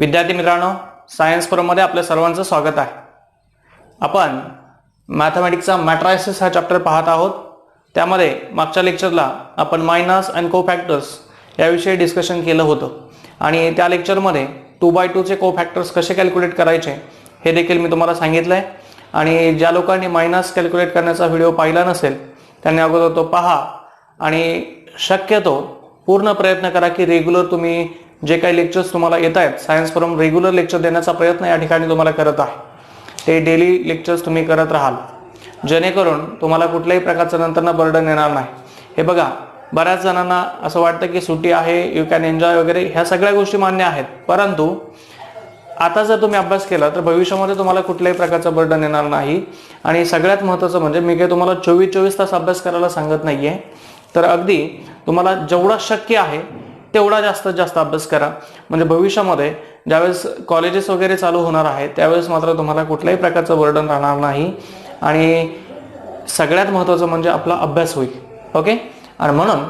विद्यार्थी मित्रांनो, सायन्स फोरममध्ये आपल्या सर्वांचं स्वागत आहे। आपण मॅथमॅटिक्सचा मॅट्रायसिस हा चॅप्टर पाहत आहोत। त्यामध्ये मागच्या लेक्चरला आपण मायनस आणि कोफॅक्टर्स याविषयी डिस्कशन केलं होतं आणि त्या लेक्चरमध्ये 2/2 चे कोफॅक्टर्स कसे कॅल्क्युलेट करायचे हे देखील मी तुम्हाला सांगितलंय। आणि ज्या लोकांनी मायनस कॅल्क्युलेट करण्याचा व्हिडिओ पाहिला नसेल त्यांनी अगोदर तो पहा आणि शक्यतो पूर्ण प्रयत्न करा की रेग्युलर तुम्ही जे काही लेक्चर्स तुम्हाला येत आहेत, सायन्स फोरम रेग्युलर लेक्चर देण्याचा प्रयत्न या ठिकाणी तुम्हाला करत आहे। ते डेली लेक्चर्स तुम्ही करत राहाल जेणेकरून तुम्हाला कुठल्याही प्रकारचं नंतरना बर्डन येणार नाही। हे बघा, बऱ्याच जणांना असं वाटतं की सुट्टी आहे, यू कॅन एन्जॉय वगैरे, ह्या सगळ्या गोष्टी मान्य आहेत, परंतु आता जर तुम्ही अभ्यास केला तर भविष्यामध्ये तुम्हाला कुठल्याही प्रकारचं बर्डन येणार नाही। आणि सगळ्यात महत्त्वाचं म्हणजे मी काही तुम्हाला 24 तास अभ्यास करायला सांगत नाहीये, तर अगदी तुम्हाला जेवढा शक्य आहे तेवढा जास्तीत जास्त अभ्यास करा। म्हणजे भविष्यामध्ये ज्यावेळेस कॉलेजेस वगैरे चालू होणार आहे त्यावेळेस मात्र तुम्हाला कुठल्याही प्रकारचं बर्डन राहणार नाही आणि सगळ्यात महत्त्वाचं म्हणजे आपला अभ्यास होईल। ओके, आणि म्हणून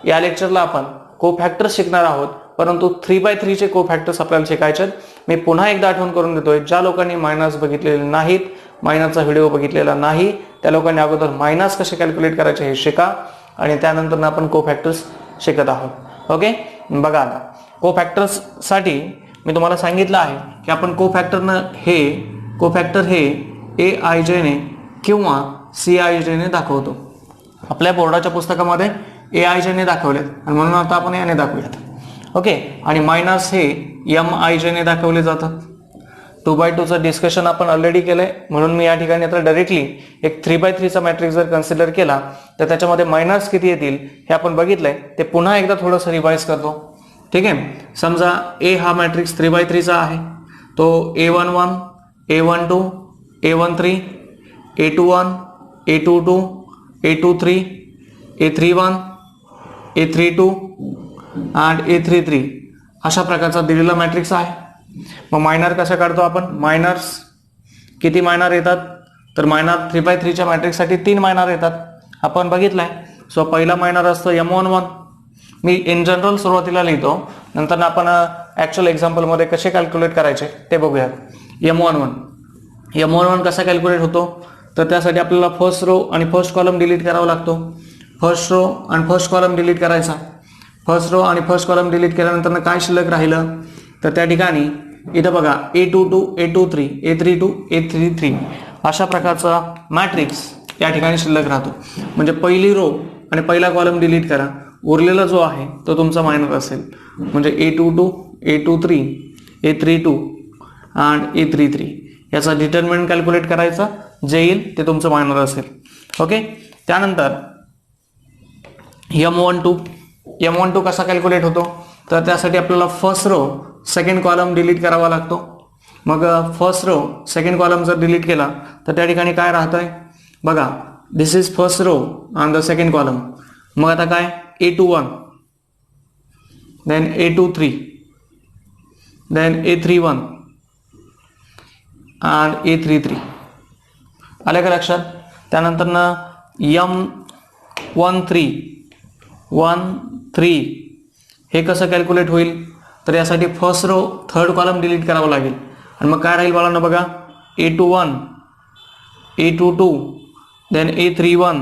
या लेक्चरला आपण कोफॅक्टर्स शिकणार आहोत, परंतु 3/3 चे कोफॅक्टर्स आपल्याला शिकायचे आहेत। मी पुन्हा एकदा आठवण करून देतोय, ज्या लोकांनी मायनस बघितलेले नाहीत, मायनसचा व्हिडिओ बघितलेला नाही, त्या लोकांनी अगोदर मायनस कसे कॅल्क्युलेट करायचे हे शिका आणि त्यानंतर आपण कोफॅक्टर्स शिकत आहोत। ओके, बघा आता कोफॅक्टर्स साठी मी तुम्हाला सांगितलं आहे की आपण कोफॅक्टर हे AIJ ने किंवा CIJ ने दाखवतो। आपल्या बोर्डाच्या पुस्तकामध्ये AIJ ने दाखवलेत आणि म्हणून आता आपण याने दाखवूयात। ओके, आणि मायनस हे MIJ ने दाखवले जातात। 2/2 चं डिस्कशन आपण ऑलरेडी केलंय, म्हणून मी या ठिकाणी आता डायरेक्टली एक 3/3 चा मॅट्रिक्स जर कन्सिडर केला तर त्याच्यामध्ये मायनस किती येतील हे आपण बघितलंय। ते पुन्हा एकदा थोडंसं रिवाइज करतो, ठीक आहे। समजा A हा मॅट्रिक्स 3/3 चा आहे, तो A11, A12, A13, A21, A22, A23, A31, A32 and A33 अशा प्रकारचा दिलेला मॅट्रिक्स आहे। मग मायनर कसा काढतो आपण? मायनर्स किती मायनर येतात? तर मायनर 3/3 च्या मॅट्रिक्स साठी 3 मायनर येतात, आपण बघितलंय। सो पहिला मायनर असतो M11, मी इन जनरल सुरुवातीला लिहितो, नंतर आपण ऍक्च्युअल एक्झाम्पल मध्ये कसे कॅल्क्युलेट करायचे ते बघूयात। M11 कसा कॅल्क्युलेट होतो? तर त्यासाठी आपल्याला फर्स्ट रो आणि फर्स्ट कॉलम डिलीट करावा लागतो। फर्स्ट रो आणि फर्स्ट कॉलम डिलीट करायचा। फर्स्ट रो आणि फर्स्ट कॉलम डिलीट केल्यानंतर काय शिल्लक राहिलं? तर त्या ठिकाणी इथं बघा A22, A23, A32, A33 अशा प्रकारचा मॅट्रिक्स या ठिकाणी शिल्लक राहतो। म्हणजे पहिली रो आणि पहिला कॉलम डिलीट करा, उरलेला जो आहे तो तुमचा मायनर असेल। म्हणजे A22, A23, A32 and A33 याचा डिटर्मिनंट कॅल्क्युलेट करायचा, जे येईल ते तुमचं मायनर असेल। ओके, त्यानंतर M12 कसा कॅल्क्युलेट होतो? तर त्यासाठी आपल्याला first row second column delete करावा लागतो। मग फर्स्ट रो सेकंड कॉलम जर डिलीट केला तर त्या ठिकाणी काय राहतंय बघा, this is first row on the second column. मग आता काय? A21, then A23, then A31 and A33 आले का लक्षात? त्यानंतर ना M13 हे कसं कॅल्क्युलेट होईल? तर यासाठी first row third column delete करावं लागेल आणि मग काय राहील बाळांनो बघा, A21, A22, then A31,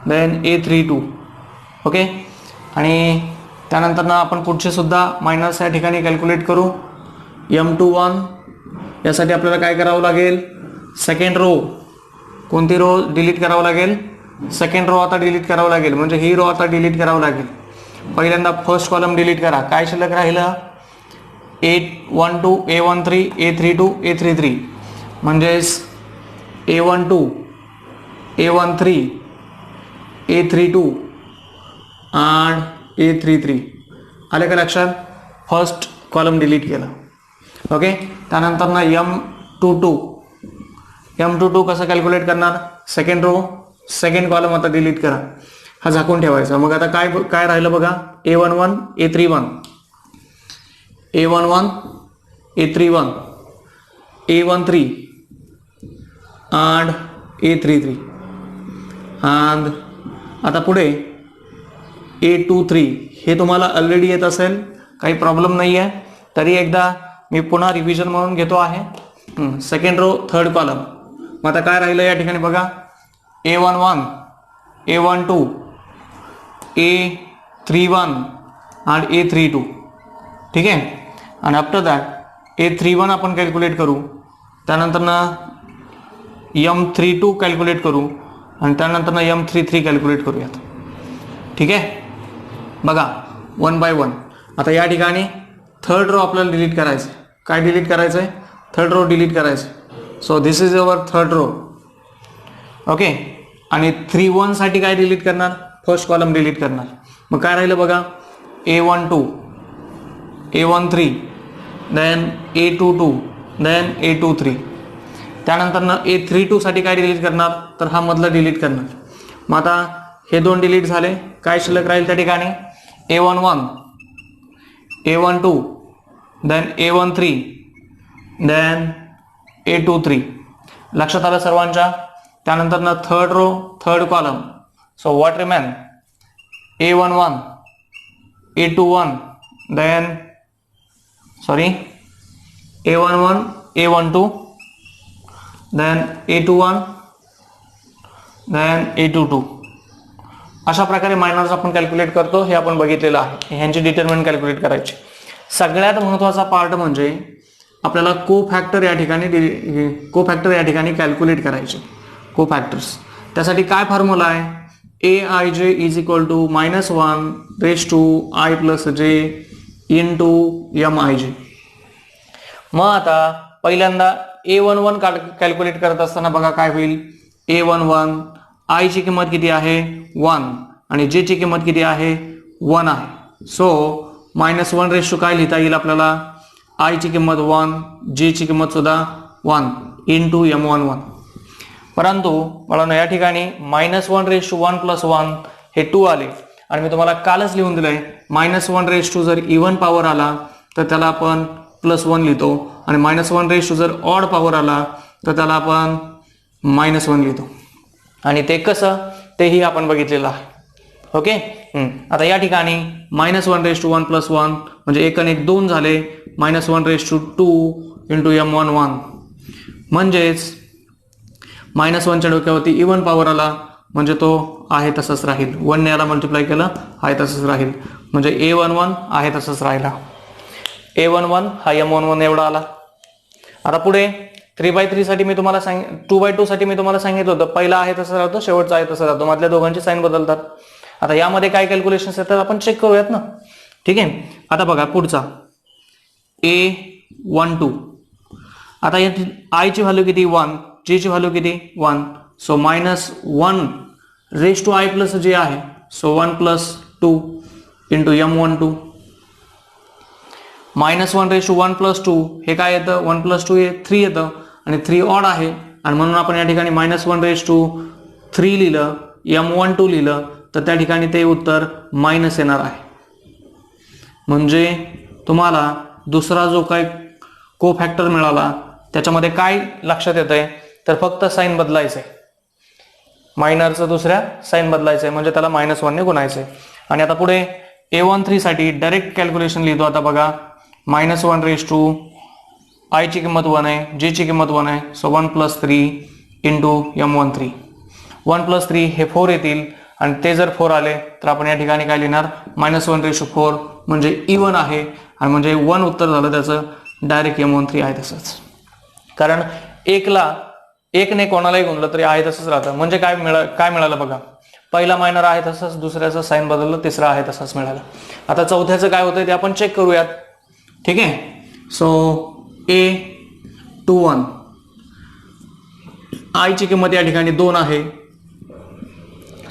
then A32। Okay, आणि त्यानंतर ना आपण पुढचे सुद्धा मायनस या ठिकाणी कॅल्क्युलेट करू। M21 यासाठी आपल्याला काय करावं लागेल? सेकंड रो, कोणती रो डिलीट करावं लागेल? सेकंड रो आता डिलीट करावं लागेल, म्हणजे ही रो आता डिलीट करावं लागेल। पहिल्यांदा फर्स्ट कॉलम डिलीट करा, काय शिल्लक राहिलं? A12, A13, A32, A33 म्हणजेच A12, A13, A32 and A33 आले का लक्षात? फर्स्ट कॉलम डिलीट केला। ओके, त्यानंतर ना M22 कसं कॅल्क्युलेट करणार? सेकंड रो सेकंड कॉलम आता डिलीट करा, हा झाकून ठेवायचा। मग आता काय राहिलं बघा, A11, A31, A11, A31, A13 and A33 and आता पुढे A23 हे तुम्हाला ऑलरेडी येत असेल, काही प्रॉब्लेम नाही आहे। तरी एकदा मी पुन्हा रिव्हिजन म्हणून घेतो आहे. Second row third column. मग आता काय राहिलं या ठिकाणी बघा, A11, A12, A31 आणि A32. ठीक आहे. आणि आफ्टर दॅट A31 आपण कॅल्क्युलेट करू, त्यानंतर ना M32 कॅल्क्युलेट करू आणि त्यानंतर ना M33 कॅल्क्युलेट करूयात. ठीक आहे. बघा वन बाय वन. आता या ठिकाणी थर्ड रो आपल्याला डिलीट करायचं आहे. काय डिलीट करायचं आहे? थर्ड रो डिलीट करायचं आहे. So this is your third row. Okay. आणि 3-1 साठी काय डिलीट करणार? फर्स्ट कॉलम डिलीट करणार. मग काय राहिलं बघा, A12, A13, then A22, then A23. त्यानंतर ना A32 साठी काय डिलीट करणार? तर हा मधला डिलीट करणार. मग आता हे दोन डिलीट झाले, काय शिल्लक राहील त्या ठिकाणी? A11, A12, then A13, then A23. लक्षात आलं सर्वांच्या? त्यानंतर ना third row third column. So what remain? A11, A21, then A11, A12, then A21, then A22. अशा प्रकारे मायनर्स आपण कॅल्क्युलेट करतो. हे आपण बघितलेलं आहे. ह्यांची डिटर्मिनंट कॅल्क्युलेट करायची. सगळ्यात महत्त्वाचा पार्ट म्हणजे आपल्याला कोफॅक्टर या ठिकाणी कॅल्क्युलेट करायचे. कोफॅक्टर्स त्यासाठी काय फॉर्म्युला आहे? Aij is equal to -1 raise to i plus j into Mij. मग आता पहिल्यांदा A11 कॅल्क्युलेट करत असताना बघा काय होईल? A11 i ची किंमत किती आहे? 1 आणि j ची किंमत किती आहे? 1 आहे. सो -1 रेज टू काय लिहिता येईल आपल्याला? i ची किंमत 1, j ची किंमत सुद्धा 1 इंटू M11. परंतु मला या ठिकाणी -1 रेज टू 1 प्लस 1 हे 2 आले आणि मी तुम्हाला कालच लिहून दिलंय -1 रेज टू जर इव्हन पॉवर आला तर त्याला आपण +1 लिहितो आणि -1 रेज टू जर ऑड पॉवर आला तर त्याला आपण -1 लिहितो. आणि ते कसं तेही आपण बघितलेलं आहे. ओके. आता या ठिकाणी -1 रेज टू 1 प्लस 1 म्हणजे 1 आणि 1 2 झाले. -1 रेज टू 2 इंटू M11 म्हणजेच -1च्या डोक्यावरती इव्हन पॉवर आला म्हणजे तो आहे तसंच राहील. 1 ने याला मल्टिप्लाय केलं आहे तसंच राहील. म्हणजे A11 आहे तसंच राहिला. A11 हा M11 एवढा आला. आता पुढे 3/3 साठी मी तुम्हाला 2/2 साठी मी तुम्हाला सांगितलं होतं पहिला आहे तसं राहतो, शेवटचा आहे तसं राहतो. मधल्या दोघांची साईन बदलतात. आता यामध्ये काय कॅल्क्युलेशन्स येतात आपण चेक करूयात ना. ठीक आहे. आता बघा पुढचा A12. आता या i ची व्हॅल्यू किती? 1. j ची व्हॅल्यू किती? 1. So -1 raise to i plus j आहे. So 1 plus 2 into M12. -1 raise to 1 plus 2 हे काय येतं? 1 प्लस 2 हे 3 येतं आणि 3 ऑड आहे आणि म्हणून आपण या ठिकाणी -1 रेज टू 3 लिहिलं, M12 लिहिलं तर त्या ठिकाणी ते उत्तर मायनस येणार आहे. म्हणजे तुम्हाला दुसरा जो काही कोफॅक्टर मिळाला त्याच्यामध्ये काय लक्षात येतंय? तर फक्त साईन बदलायचंय. मायनरचं दुसऱ्या साईन बदलायचंय म्हणजे त्याला -1 ने गुणायचंय. आणि आता पुढे A13 साठी डायरेक्ट कॅल्क्युलेशन लिहितो. आता बघा -1 रेज टू i ची किंमत 1 आहे, j ची किंमत 1 आहे. So 1 plus 3 into M13. 1 plus 3 हे 4 येतील आणि ते जर 4 आले तर आपण या ठिकाणी काय लिहिणार? -1 रेज टू 4 म्हणजे इव्हन आहे आणि म्हणजे 1 उत्तर झालं त्याचं. डायरेक्ट M13 आहे तसंच. कारण 1 ने कोणालाही गुणलं तरी आहे तसंच राहतं. म्हणजे काय मिळालं बघा, पहिला मायनर आहे तसंच, दुसऱ्याचं साईन बदललं, तिसरा आहे तसंच मिळालं. आता चौथ्याचं काय होतंय ते आपण चेक करूयात. ठीक आहे. सो A21 i ची किंमत या ठिकाणी 2 आहे.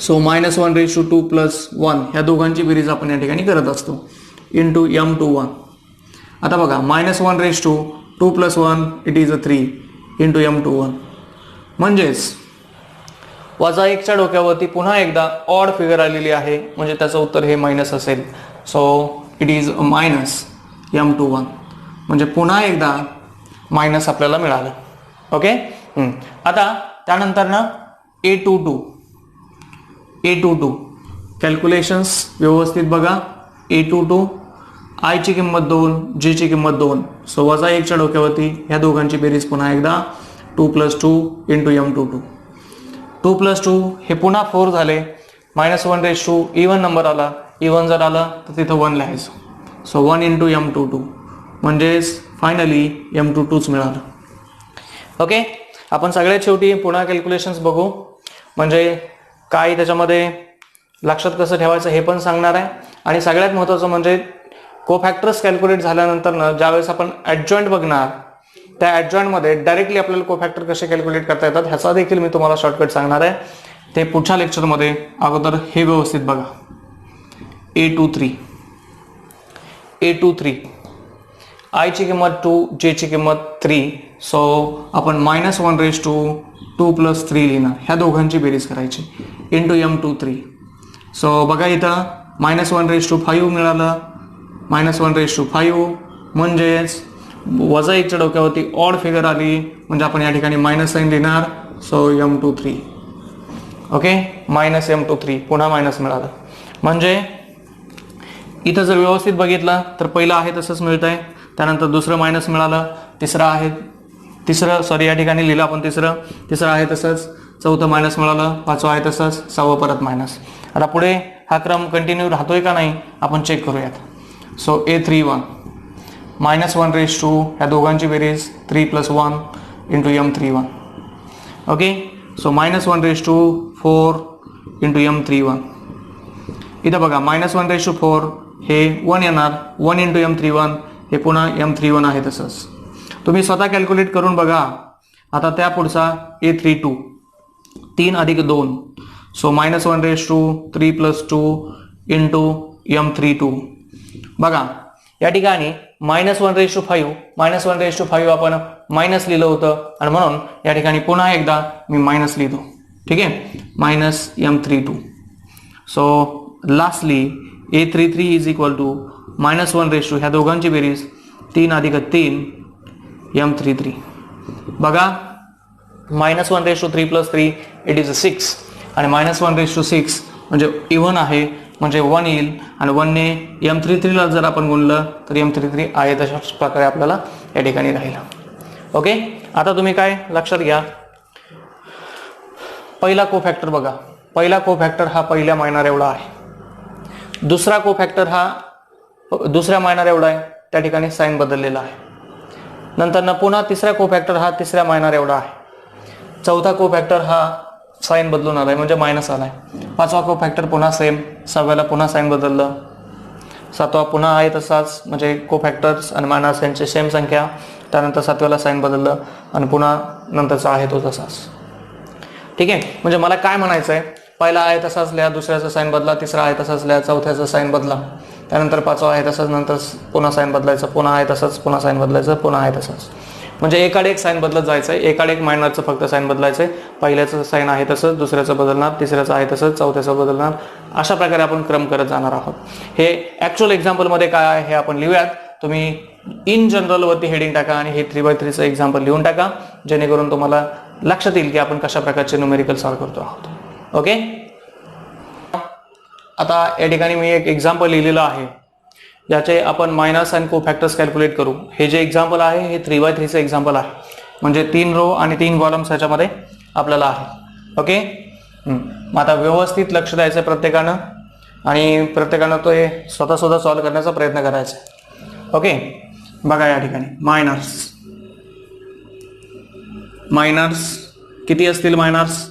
सो -1 रेज टू 2 प्लस 1 ह्या दोघांची बेरीज आपण या ठिकाणी करत असतो इंटू M21. आता बघा -1 raise to 2 plus 1 it is 3 into M21 म्हणजेच -1च्या डोक्यावरती पुन्हा एकदा ऑड फिगर आलेली आहे म्हणजे त्याचं उत्तर हे मायनस असेल. सो इट इज -M21 म्हणजे पुन्हा एकदा मायनस आपल्याला मिळालं. ओके. आता त्यानंतर ना A22 कॅल्क्युलेशन्स व्यवस्थित बघा. A22 आय ची किंमत 2, जे ची किंमत 2. सो वजा 1 च्या डोक्यावरती ह्या दोघांची बेरीज पुन्हा एकदा 2 + 2 × m22. 2 + 2 हे पुन्हा 4 झाले. -1 इवन नंबर आला. इवन जर आला तर तिथं 1 लिहायचं. सो 1 × m22 म्हणजेच फायनली m22च मिळालं. ओके, आपण सगळ्यात शेवटी पुन्हा कॅल्क्युलेशन्स बघू, म्हणजे काय त्याच्यामध्ये लक्षात कसं ठेवायचं हे पण सांगणार आहे. आणि सगळ्यात महत्त्वाचं म्हणजे कोफॅक्टर्स कॅल्क्युलेट झाल्यानंतर ज्यावेळेस आपण ॲडजॉइंट बघणार त्या ॲडजॉइंटमध्ये डायरेक्टली आपल्याला कोफॅक्टर कसे कॅल्क्युलेट करता येतात ह्याचा देखील मी तुम्हाला शॉर्टकट सांगणार आहे. ते पुढच्या लेक्चरमध्ये. अगोदर हे व्यवस्थित बघा. A23 आय ची किंमत 2, जे ची किंमत 3. सो आपण -1/2 + 3 लिहिणार. ह्या दोघांची बेरीज करायची × m23. सो बघा इथं -1/5 मिळालं. -1/5 म्हणजेच वजा 1 च्या डोक्यावरती ऑड फिगर आली म्हणजे आपण या ठिकाणी मायनस साईन लिहिणार. So m23. ओके, -m23 पुन्हा मायनस मिळालं. म्हणजे इथं जर व्यवस्थित बघितलं तर पहिलं आहे तसंच मिळत आहे. त्यानंतर दुसरं मायनस मिळालं. तिसरं या ठिकाणी लिहिलं आपण तिसरं आहे तसंच. चौथं मायनस मिळालं. पाचवं आहे तसंच. 6वं परत मायनस. आता पुढे हा क्रम कंटिन्यू राहतोय का नाही आपण चेक करूयात. सो A31 -1/2 ह्या दोघांची बेरीज 3 + 1 × m31. Okay, so -1/2 4 × m31. इथं बघा -1/4 हे 1 येणार. 1 × m31 हे पुन्हा m31 आहे तसंच. तुम्ही स्वतः कॅल्क्युलेट करून बघा. आता त्या पुढचा A32 3 + 2. So -1/2 3 + 2 × m32. बघा या ठिकाणी -1/5 आपण मायनस लिहिलं होतं आणि म्हणून या ठिकाणी पुन्हा एकदा मी मायनस लिहितो. ठीक आहे, -m32. सो लास्टली A33 = -1/2 ह्या दोघांची बेरीज 3 + 3 m33. बघा -1/3 + 3 इट इज 6 आणि -1/6 म्हणजे इव्हन आहे म्हणजे 1 येईल आणि 1 ने m33 ला जर आपण गुणलं तर m33 आहे तशाच प्रकारे आपल्याला या ठिकाणी राहील. ओके, आता तुम्ही काय लक्षात घ्या. पहिला कोफॅक्टर बघा. पहिला कोफॅक्टर हा पहिल्या मायनर एवढा आहे. दुसरा कोफॅक्टर हा दुसऱ्या मायनर एवढा आहे. त्या ठिकाणी साईन बदललेला आहे. नंतर पुन्हा तिसरा कोफॅक्टर हा तिसऱ्या मायनर एवढा आहे. चौथा कोफॅक्टर हा साईन बदलून आलाय म्हणजे मायनस आलाय. पाचवा कोफॅक्टर पुन्हा सेम. 6व्याला पुन्हा साईन बदललं. 7वा पुन्हा आहे तसाच म्हणजे कोफॅक्टर्स आणि मायनस यांची सेम संख्या. त्यानंतर 7व्याला साईन बदललं आणि पुन्हा नंतरचा आहे तो तसाच. ठीक आहे, म्हणजे मला काय म्हणायचं आहे, पहिला आहे तसाच लिहा, दुसऱ्याचा साईन बदला, तिसरा आहे तसाच लिहा, चौथ्याचा साईन बदला, त्यानंतर 5वा आहे तसाच, नंतर पुन्हा साईन बदलायचं, पुन्हा आहे तसंच, पुन्हा साईन बदलायचं, पुन्हा आहे तसंच. म्हणजे एकाडे एक साईन बदलत जायचं आहे. एकाडे एक मायनरचं फक्त साईन बदलायचं आहे. पहिल्याचं साईन आहे तसंच, दुसऱ्याचं बदलणार, तिसऱ्याचं आहे तसंच, चौथ्याचं बदलणार. अशा प्रकारे आपण क्रम करत जाणार आहोत. हे ॲक्च्युअल एक्झाम्पलमध्ये काय आहे हे आपण लिहूयात. तुम्ही इन जनरलवरती हेडिंग टाका आणि हे 3x3चं एक्झाम्पल लिहून टाका, जेणेकरून तुम्हाला लक्षात येईल की आपण कशा प्रकारचे न्यूमेरिकल सॉल्व्ह करतो आहोत. ओके, आता या ठिकाणी मी एक एक्झाम्पल लिहिलेलं आहे ज्याचे आपण मायनस आणि कोफॅक्टर्स कॅल्क्युलेट करू. हे जे एक्झाम्पल आहे हे 3x3चं एक्झाम्पल आहे. म्हणजे 3 रो आणि 3 कॉलम्स ह्याच्यामध्ये आपल्याला आहे. ओके, मग आता व्यवस्थित लक्ष द्यायचं प्रत्येकानं आणि प्रत्येकानं तो हे स्वतः सॉल्व्ह करण्याचा प्रयत्न करायचा. ओके, बघा या ठिकाणी मायनर्स किती असतील. मायनर्स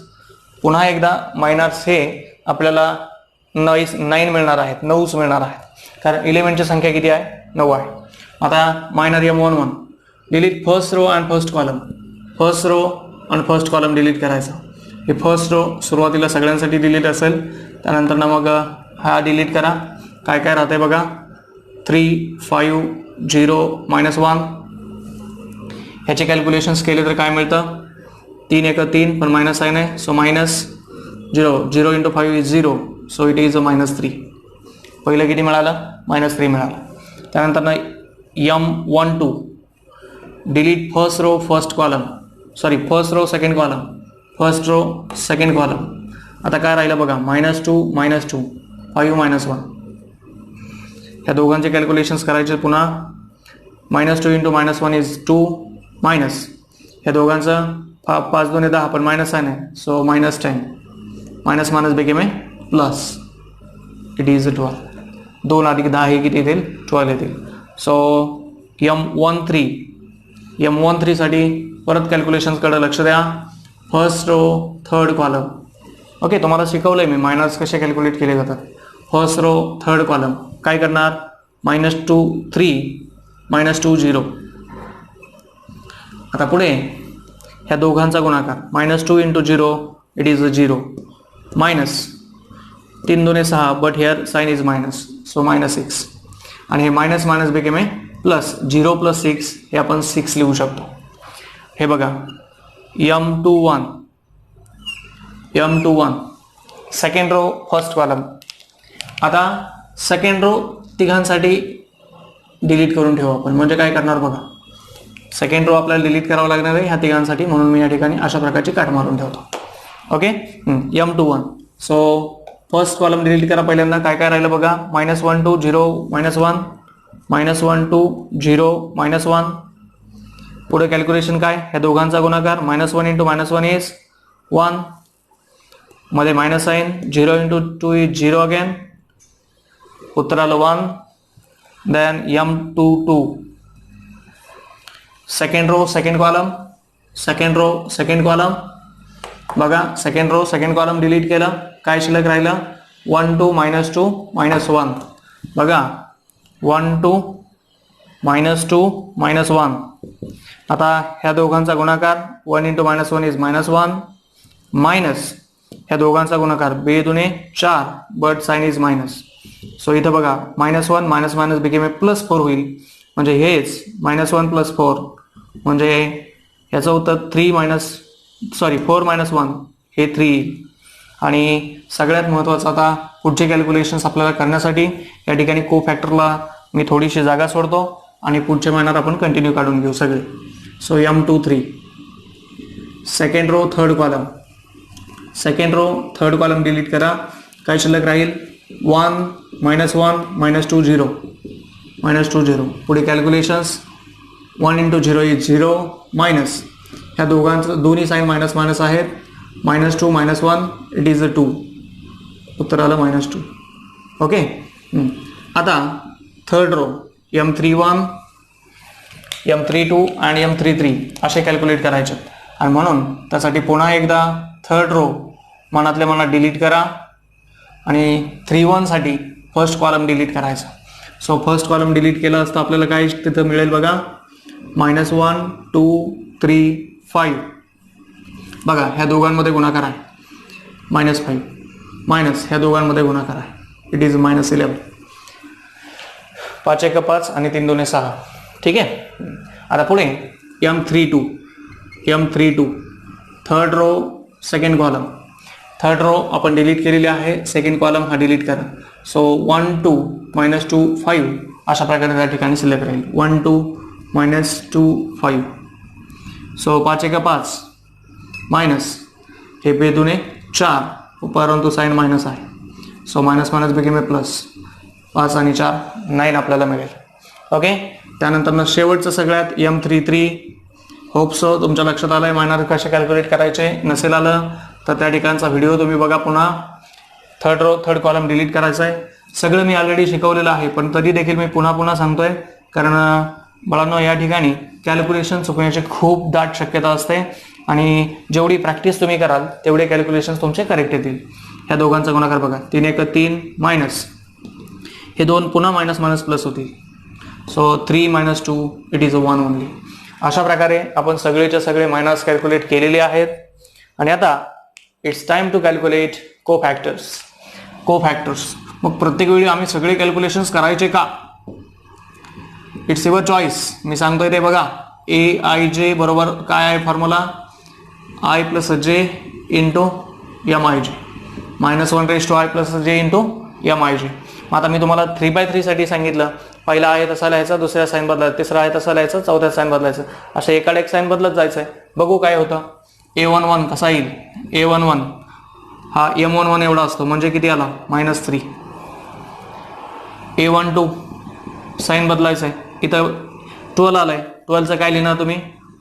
पुन्हा एकदा मायनर्स हे आपल्याला 9 मिळणार आहेत, 9च मिळणार आहेत, कारण एलिमेंटची संख्या किती आहे, 9 आहे. आता minor M11 delete first row and first column. First row आणि फर्स्ट कॉलम डिलीट करायचा. हे फर्स्ट रो सुरुवातीला सगळ्यांसाठी डिलीट असेल. त्यानंतर ना मग हा डिलीट करा. काय काय राहते बघा, 3 5 0 -1. ह्याचे कॅल्क्युलेशन्स केले तर काय मिळतं, 3 1 3 पण मायनस साईन आहे. So -0 0 × 5 is 0. So it is -3. पहिलं किती मिळालं, -3 मिळालं. त्यानंतर ना M12 delete first row first column, sorry first row second column, first row second column. आता काय राहिलं बघा, -2 -2 5 -1. ह्या दोघांचे कॅल्क्युलेशन्स करायचे पुन्हा. -2 × -1 इज 2 मायनस ह्या दोघांचं 5 2 10 पण मायनस साइन आहे so -10 minus minus became a plus it is 12. 2 + 10 हे किती येतील 12 येतील. सो M13 साठी परत कॅल्क्युलेशन्सकडे लक्ष द्या. First row third column. Okay तुम्हाला शिकवलंय मी मायनस कसे कॅल्क्युलेट केले जातात. फर्स्ट रो थर्ड कॉलम काय करणार -2 3 -2 0. आता पुढे ह्या दोघांचा गुणाकार -2 × 0 it is 0 minus 3 2 6 but here sign is minus so -6 आणि हे minus minus became a plus 0 + 6 हे आपण 6 लिहू शकतो. हे बघा M21 second row first column. आता सेकंड रो तिघांसाठी डिलीट करून ठेवू आपण. म्हणजे काय करणार बघा सेकंड रो आपल्याला डिलीट करावं लागणार आहे ह्या तिघांसाठी म्हणून मी या ठिकाणी अशा प्रकारची काट मारून ठेवतो. Okay M21 so first column delete करा. पहिल्यांदा काय काय राहिलं बघा -1 2 0 -1 -1 2 0 -1. पुढे कॅल्क्युलेशन काय ह्या दोघांचा गुणाकार -1 × -1 इज 1 मध्ये मायनस साइन 0 × 2 इज 0 अगेन उत्तर आलं 1. Then M22 second row second column बघा second row second column delete केलं. काय शिल्लक राहिलं 1 2 -2 -1 बघा 1 2 -2 -1. आता ह्या दोघांचा गुणाकार 1 × -1 इज -1 मायनस ह्या दोघांचा गुणाकार 2 2 4 but sign is minus. So इथं बघा -1 मायनस मायनस बिकेम ए +4 होईल. म्हणजे हेच -1 + 4 म्हणजे ह्याचं उत्तर 4 - 1 हे 3 येईल. आणि सगळ्यात महत्त्वाचं आता पुढचे कॅल्क्युलेशन्स आपल्याला करण्यासाठी या ठिकाणी को फॅक्टरला मी थोडीशी जागा सोडतो आणि पुढचे महिन्यात आपण कंटिन्यू काढून घेऊ सगळे. So M23 second row third column delete करा. काय शिल्लक राहील 1 -1 -2 0 पुढे कॅल्क्युलेशन्स 1 × 0 इज 0 मायनस ह्या दोघांचं दोन्ही साइन मायनस मायनस आहेत -2 -1 इट इज 2 उत्तर आलं -2. ओके आता थर्ड रो M31 M32 आणि M33 असे कॅल्क्युलेट करायचे. आणि म्हणून त्यासाठी पुन्हा एकदा थर्ड रो मनातल्या मनात डिलीट करा आणि 31 साठी फर्स्ट कॉलम डिलीट करायचा. सो फर्स्ट कॉलम डिलीट केलं असतं आपल्याला काय तिथं मिळेल बघा -1 2 3 5 बघा ह्या दोघांमध्ये गुणाकार आहे -5 मायनस ह्या दोघांमध्ये गुणाकार आहे इट इज -11 5 1 5 आणि 3 2 6. ठीक आहे. आता पुढे M32 third row second column. Third row आपण डिलीट केलेली आहे. सेकंड कॉलम हा डिलीट करा. सो 1 2 -2 5 अशा प्रकारे त्या ठिकाणी शिल्लक राहील 1 2 -2 5. सो 5 1 5 मायनस हे 2 2 4 परंतु साइन मायनस आहे so minus minus became a plus 5 आणि 4 9 आपल्याला मिळेल. ओके त्यानंतर शेवटचं सगळ्यात M33 होप सो तुमच्या लक्षात आलंय मायनर कसे कॅल्क्युलेट करायचे. नसेल आलं तर त्या ठिकाणचा व्हिडिओ तुम्ही बघा पुन्हा. थर्ड कॉलम डिलीट करायचा आहे. सगळं मी ऑलरेडी शिकवलेलं आहे पण तरी देखील मी पुन्हा सांगतोय कारण बाळांनो या ठिकाणी कॅल्क्युलेशन चुकण्याची खूप दाट शक्यता असते आणि जेवढी प्रॅक्टिस तुम्ही कराल तेवढे कॅल्क्युलेशन्स तुमचे करेक्ट येतील. ह्या दोघांचा गुणाकार बघा 3 1 3 मायनस हे दोन पुन्हा मायनस मायनस प्लस होतील. So 3 -2 it is 1 only. अशा प्रकारे आपण सगळेच्या सगळे मायनस कॅल्क्युलेट केलेले आहेत. आणि आता इट्स टाइम टू कॅल्क्युलेट को फॅक्टर्स. मग प्रत्येक वेळी आम्ही सगळे कॅल्क्युलेशन्स करायचे का? It's your choice. मी सांगतोय ते बघा AIJ बरोबर काय आहे formula I + J × MIJ -1 / J × MIJ. मग आता मी तुम्हाला 3/3 साठी सांगितलं. पहिला आहे तसा लिहायचा, दुसऱ्या साइन बदलायचा, तिसरा आहे तसा लिहायचा, चौथ्या साइन बदलायचं, असं एकाड एक साइन बदलत जायचं आहे. बघू काय होतं. A11 कसा येईल. A11 हा M11 एवढा असतो म्हणजे किती आला -3. A12 साईन बदलायचं आहे. इथं 12 आलंय, 12चं काय लिहिणार तुम्ही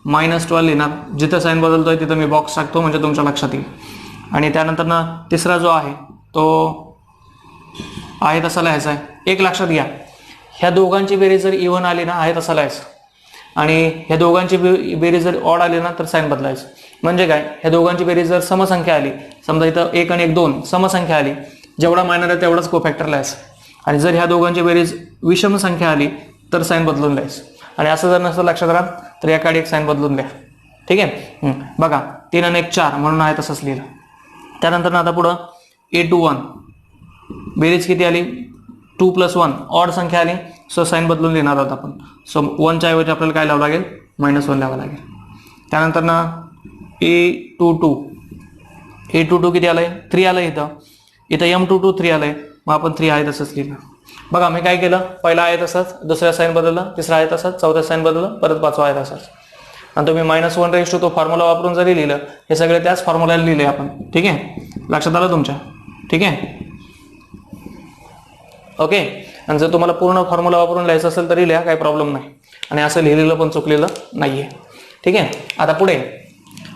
-12 लिहिणार. जिथं साईन बदलतोय तिथं मी बॉक्स टाकतो म्हणजे तुमच्या लक्षात येईल. आणि त्यानंतर ना तिसरा जो आहे तो आहे तसा लिहायचा आहे. एक लक्षात घ्या, ह्या दोघांची बेरीज जर इव्हन आली ना आहे तसा लिहायचं, आणि ह्या दोघांची बेरीज जर ऑड आली ना तर साईन बदलायचं. म्हणजे काय, ह्या दोघांची बेरीज जर समसंख्या आली, समजा इथं 1 आणि 1 2 समसंख्या आली, जेवढा मायनर आहे तेवढाच कोफॅक्टर लिहायचं. आणि जर ह्या दोघांची बेरीज विषम संख्या आली तर साईन बदलून लिहायचं. आणि असं जर नसतं लक्षात राहा तर याकडे एक साईन बदलून द्या. ठीक आहे. बघा 3 आणि 1 4 म्हणून आहे तसंच लिहिलं. त्यानंतर आता पुढं a to 1 बेरीज किती आली 2 + 1 ऑड संख्या आली, सो साईन बदलून लिहिणार आहोत आपण. सो 1च्या ऐवजी आपल्याला काय लावावं लागेल -1 लावावं लागेल. त्यानंतर ना a to 2 किती आलंय 3 आलंय. इथं m to 2 3 आलंय, मग आपण 3 आहे तसंच लिहिलं. बघा मी काय केलं, पहिला आहे तसंच, दुसऱ्या साईन बदललं, तिसरा आहे तसंच, चौथ्या साईन बदललं, परत 5वा आहे तसंच. आणि तुम्ही -1 तो फॉर्म्युला वापरून जरी लिहिलं, हे सगळे त्याच फॉर्म्युल्याला लिहिले आपण. ठीक आहे, लक्षात आलं तुमच्या. ठीक आहे, ओके. आणि जर तुम्हाला पूर्ण फॉर्म्युला वापरून लिहायचं असेल तरी लिहा, काही प्रॉब्लेम नाही. आणि असं लिहिलेलं पण चुकलेलं नाहीये. ठीक आहे. आता पुढे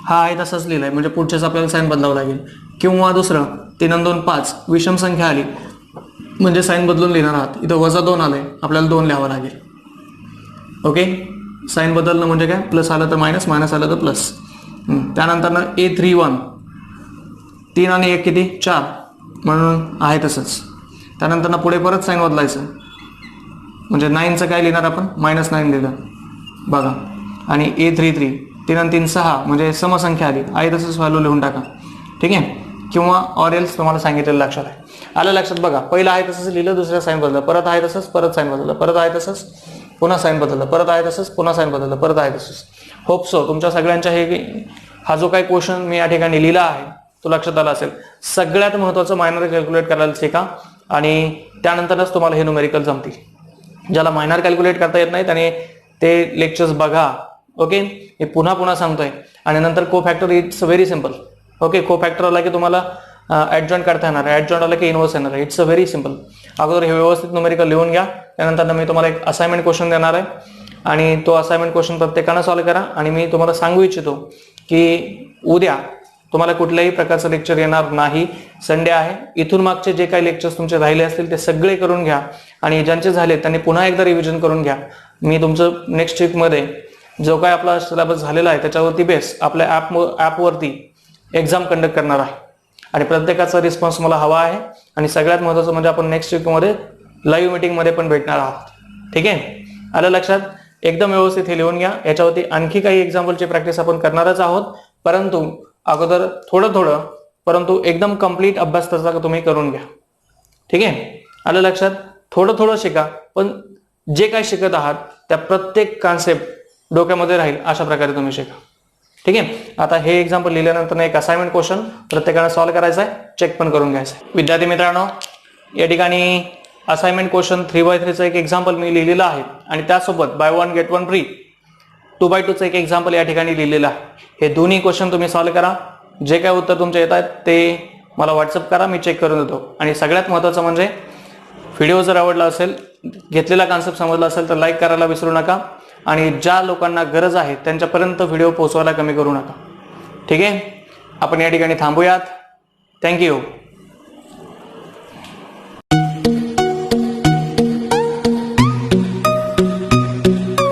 हा आहे तसंच लिहिलंय, म्हणजे पुढच्याच आपल्याला साईन बदलावं लागेल. किंवा दुसरं 3 आणि 2 5 विषम संख्या आली म्हणजे साईन बदलून लिहिणार आहात. इथं -2 आलंय, आपल्याला 2 लिहावं लागेल. ओके, साईन बदलणं म्हणजे काय, प्लस आलं तर मायनस, मायनस आलं तर प्लस. त्यानंतर ना a31 3 आणि 1 किती 4 म्हणून आहे तसंच. त्यानंतर ना पुढे परत साईन बदलायचं, म्हणजे 9चं काय लिहिणार आपण -9 लिहिलं. बघा, आणि a33 3 आणि 3 6 म्हणजे समसंख्या आली, आहे तसंच व्हॅल्यू लिहून टाका. ठीक आहे. किंवा ऑर एल्स तुम्हाला सांगितलेलं लक्षात आहे. आलं लक्षात. बघा पहिलं आहे तसंच लिहिलं, दुसऱ्या साईन बदललं, परत आहे तसंच, परत साईन बदललं, परत आहे तसंच, पुन्हा साईन बदललं, परत आहे तसंच, पुन्हा साईन बदललं, परत आहे तसंच. होप सो तुमच्या सगळ्यांच्या हा जो काही क्वेश्चन मी या ठिकाणी लिहिला आहे तो लक्षात आला असेल. सगळ्यात महत्त्वाचं मायनर कॅल्क्युलेट करायला शिका, आणि त्यानंतरच तुम्हाला हे न्यूमेरिकल जमतील. ज्याला मायनर कॅल्क्युलेट करता येत नाही त्याने ते लेक्चर्स बघा. ओके, हे पुन्हा पुन्हा सांगतोय. आणि नंतर को factor it's very simple. Okay, को फॅक्टर आला की तुम्हाला ॲडजॉईंट करता येणार आहे, ॲडजॉईंट आला की इनव्हर्स येणार आहे. It's a very simple. अगोदर हे व्यवस्थित न्यूमेरिकल लिहून घ्या. त्यानंतर मी तुम्हाला एक असाइनमेंट क्वेश्चन देणार आहे, आणि तो असाइनमेंट क्वेश्चन प्रत्येकानं सॉल्व्ह करा. आणि मी तुम्हाला सांगू इच्छितो की उद्या तुम्हाला कुठल्याही प्रकारचं लेक्चर येणार नाही, संडे आहे. इथून मागचे जे काही लेक्चर्स तुमचे राहिले असतील ते सगळे करून घ्या, आणि ज्यांचे झाले त्यांनी पुन्हा एकदा रिव्हिजन करून घ्या. मी तुमचं नेक्स्ट वीकमध्ये जो काय आपला सिलेबस झालेला आहे त्याच्यावरती बेस आपल्या ॲपवरती एक्झाम कंडक्ट करणार आहे, आणि प्रत्येकाचा रिस्पॉन्स मला हवा आहे. आणि सगळ्यात महत्त्वाचं म्हणजे आपण नेक्स्ट वीकमध्ये लाईव्ह मीटिंगमध्ये पण भेटणार आहोत. ठीक आहे, आलं लक्षात. एकदम व्यवस्थित हे लिहून घ्या. याच्यावरती आणखी काही एक्झाम्पलची प्रॅक्टिस आपण करणारच आहोत, परंतु अगोदर थोडं थोडं, परंतु एकदम कंप्लीट अभ्यास त्याचा तुम्ही करून घ्या. ठीक आहे, आलं लक्षात. थोडं थोडं शिका, पण जे काही शिकत आहात त्या प्रत्येक कॉन्सेप्ट डोक्यामध्ये राहील अशा प्रकारे तुम्ही शिका. ठीक आहे. आता हे एक्झाम्पल लिहिल्यानंतर एक असाइनमेंट क्वेश्चन प्रत्येकाने सॉल्व्ह करायचा आहे, चेक पण करून घ्यायचं आहे. विद्यार्थी मित्रांनो, या ठिकाणी असाइनमेंट क्वेश्चन 3x3चं एक एक्झाम्पल मी लिहिलेलं आहे, आणि त्यासोबत बाय 1 गेट 1 फ्री 2x2चं एक एक्झाम्पल या ठिकाणी लिहिलेलं आहे. हे दोन्ही क्वेश्चन तुम्ही सॉल्व्ह करा. जे काय उत्तर तुमचे येत आहेत ते मला व्हॉट्सअप करा, मी चेक करून देतो. आणि सगळ्यात महत्त्वाचं म्हणजे व्हिडिओ जर आवडला असेल, घेतलेला कॉन्सेप्ट समजला असेल तर लाईक करायला विसरू नका, आणि ज्या लोकांना गरज आहे त्यांच्यापर्यंत व्हिडिओ पोहोचवायला कमी करू नका. ठीक आहे, आपण या ठिकाणी थांबूयात. थँक्यू.